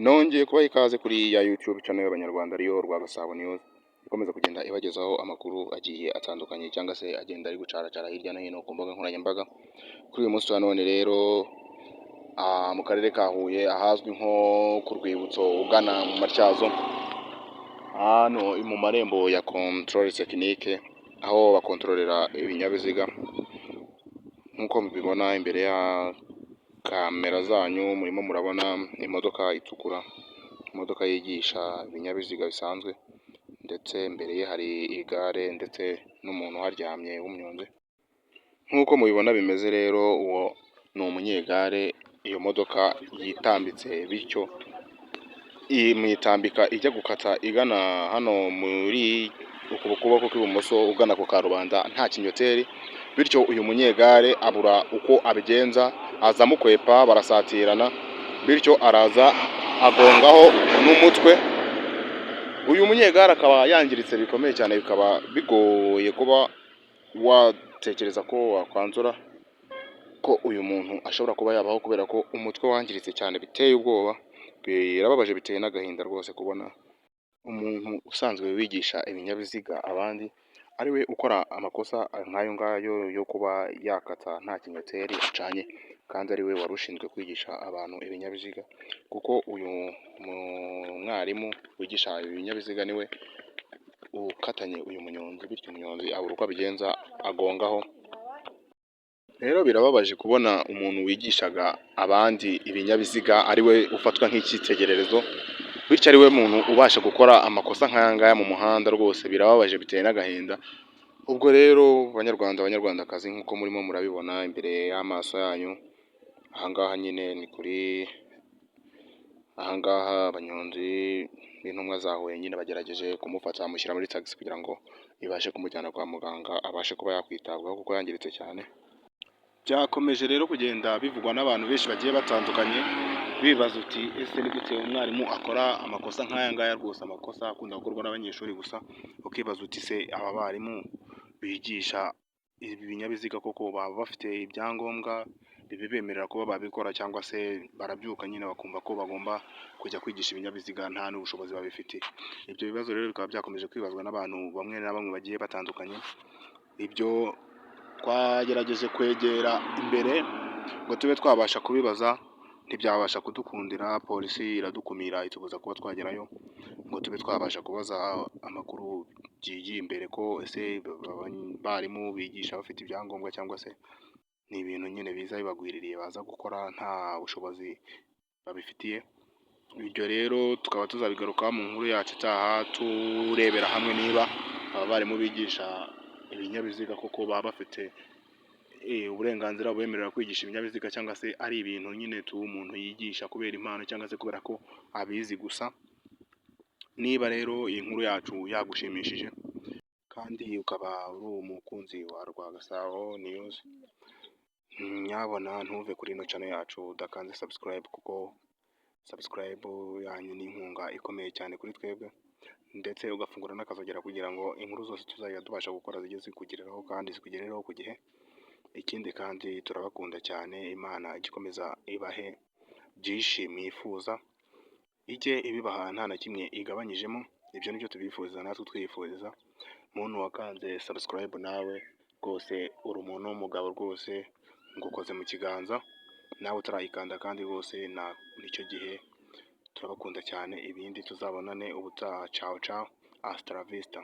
Nongeye kubaha ikaze kuri ya YouTube channel y'Abanyarwanda ariyo Rwagasabo News, ikomeza kugenda ibagezaho amakuru agiye atandukanye cyangwa se agenda ari gucaracara hirya no hino ku mbuga nkoranyambaga. Kuri uyu munsi wa none rero mu karere ka Huye ahazwi nko ku rwibutso ugana mu Matyazo, hano mu marembo ya controle technique, aho bakontororera ibinyabiziga. Nk'uko mubibona imbere ya kamera zanyu murimo murabona imodoka itukura, imodoka yigisha ibinyabiziga bisanzwe, ndetse imbere ye hari igare ndetse n'umuntu uharyamye w'umunyonzi. Nk'uko mubibona bimeze rero, uwo ni umunyegare. Iyo modoka yitambitse bityo imwitambika ijya gukata igana hano muri ukuboko kw'ibumoso ugana ku Karubanda nta kinyoteri, bityo uyu munyegare abura uko abigenza, aza mukwepa barasatirana, bityo araza agongaho n'umutwe. Uyu munyegare akaba yangiritse bikomeye cyane, bikaba bigoye kuba watekereza ko wakwanzura ko uyu muntu ashobora kuba yabaho, kubera ko umutwe wangiritse cyane biteye ubwoba. Birababaje, biteye n'agahinda rwose kubona umuntu usanzwe wigisha ibinyabiziga abandi ariwe ukora amakosa nk'ayo ngayo yo kuba yakata nta kinyoteri acanye, kandi ariwe wari ushinzwe kwigisha abantu ibinyabiziga, kuko uyu mwarimu wigisha ibinyabiziga niwe ukatanye uyu munyonzi, bityo umunyonzi abura uko abigenza agongaho. Rero birababaje kubona umuntu wigishaga abandi ibinyabiziga ariwe ufatwa nk'icyitegererezo, bityo ariwe muntu ubasha gukora amakosa nk'aya ngaya mu muhanda. Rwose birababaje, biteye n'agahinda. Ubwo rero Banyarwanda, Banyarwandakazi, nk'uko murimo murabibona imbere y'amaso yanyu, ahangaha nyine ni kuri ahangaha abanyonzi b'intumwa za Huye nyine bagerageje kumufata bamushyira muri taxi kugira ngo ibashe kumujyana kwa muganga abashe kuba yakwitabwaho kuko yangiritse cyane. Byakomeje rero kugenda bivugwa n'abantu benshi bagiye batandukanye, bibaza uti ese ni gute umwarimu akora amakosa nk'aya ngaya? Rwose amakosa akunda gukorwa n'abanyeshuri gusa, ukibaza uti se aba barimu bigisha ibi binyabiziga koko baba bafite ibyangombwa bibemerera kuba babikora, cyangwa se barabyuka nyine bakumva ko bagomba kujya kwigisha ibinyabiziga nta n'ubushobozi babifitiye? Ibyo bibazo rero bikaba byakomeje kwibazwa n'abantu bamwe na bamwe bagiye batandukanye. Ibyo twagerageje kwegera imbere ngo tube twabasha kubibaza, ntibyabasha kudukundira. Polisi iradukumira itubuza kuba twagerayo ngo tube twabasha kubaza amakuru byigiye imbere, ko ese barimu bigisha bafite ibyangombwa cyangwa se ni ibintu nyine biza bibagwiririye baza gukora nta bushobozi babifitiye. Ibyo rero tukaba tuzabigarukaho mu nkuru yacu itaha, turebera hamwe niba aba barimu bigisha ibinyabiziga koko baba bafite uburenganzira bubemerera kwigisha ibinyabiziga, cyangwa se ari ibintu nyine umuntu yigisha kubera impano cyangwa se kubera ko abizi gusa. Niba rero iyi nkuru yacu yagushimishije kandi ukaba uri umukunzi wa Rwagasabo News, nyabona ntuve kuri ino channel yacu udakanze subscribe, kuko subscribe yanyu ni inkunga ikomeye cyane kuri twebwe, ndetse ugafungura n'akazogera kugira ngo inkuru zose tuzajya tubasha gukora zijye zikugereraho kandi zikugerereho ku gihe. Ikindi kandi turabakunda cyane, Imana igikomeza ibahe byinshi mwifuza, ijye ibibaha nta na kimwe igabanyijemo. Ibyo nibyo tubifuza, natwe twifuriza. Muntu wakanze subscribe nawe rwose uri umuntu w'umugabo rwose, ngukoze mu kiganza. Nawe utarayikanda kandi rwose nicyo gihe. Turabakunda cyane, ibindi tuzabonane ubutaha. Ciao ciao, hasta la vista.